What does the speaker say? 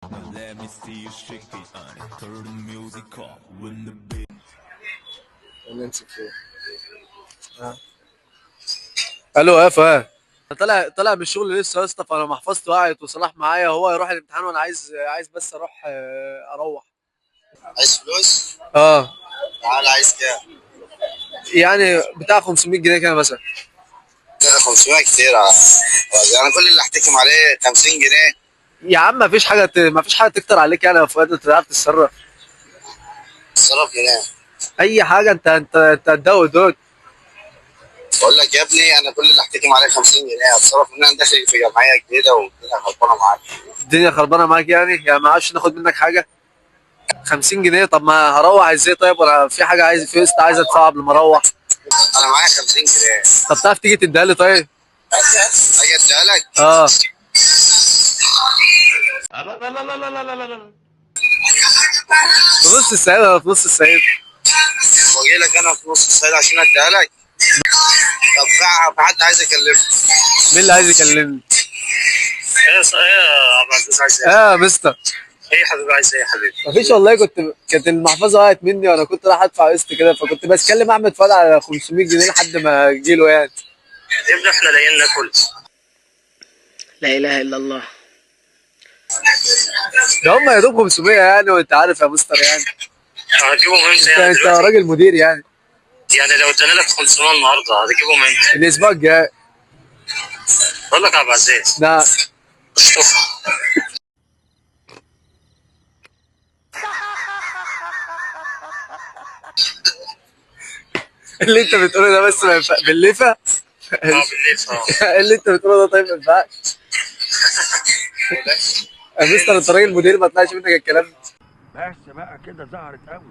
Let me see you shake it on it. Turn the music up when the beat. نمسك فيه. الو يا فهد. طالع من الشغل لسه يا اسطى، فانا محفظتي وقعت وصلاح معايا، هو يروح الامتحان وانا عايز بس اروح. عايز فلوس؟ اه تعالى، عايز كام؟ يعني بتاع 500 جنيه كده مثلا. لا 500 كتير. انا كل اللي احتكم عليه 50 جنيه. يا عم مفيش حاجه تكتر عليك يعني يا فؤاد، انت تعرف تتصرف. اتصرف منين؟ اي حاجه، انت هتدوق دوت. بقول لك يا ابني، انا كل اللي احتكم عليه 50 جنيه. اتصرف منين؟ انا داخل في جمعيه جديده والدنيا خربانه معاك. الدنيا خربانه معاك يعني ما عادش ناخد منك حاجه. 50 جنيه؟ طب ما هروح ازاي؟ طيب ولا في حاجه في قسط عايز ادفعه قبل ما اروح؟ انا معايا 50 جنيه. طب تعرف تيجي تديها لي طيب؟ اجي اديها لك. اه في نص السعيد ولا في نص السعيد؟ واجي لك انا في نص الساعه عشان اديها لك. طب في حد عايز يكلمك؟ مين اللي عايز يكلمني؟ ايه صحيح يا عبد العزيز، عايز ايه؟ اه يا مستر. ايه يا حبيبي، عايز ايه يا حبيبي؟ مفيش والله، كانت المحفظه وقعت مني وانا كنت رايح ادفع قسط كده، فكنت بتكلم احمد فؤاد على 500 جنيه لحد ما اجي له يعني. يا ابني احنا لاقيين ناكل. لا إله إلا الله. ده هم يا دوب 500 يعني، وانت عارف يا مستر يعني. هتجيبهم امتى انت يعني انت دلوقتي؟ راجل مدير يعني. يعني لو ادينا لك 500 النهارده هتجيبهم امتى؟ الاسبوع الجاي. بقول لك يا عبد العزيز، ده اللي انت بتقوله ده بس ما ينفع بالليفه. اه بالليل اللي انت بتقوله ده طيب ما ينفعش. يا مستر انت راجل مدير، ما طلعش منك الكلام ده. بس بقى كده ظهرت قوي.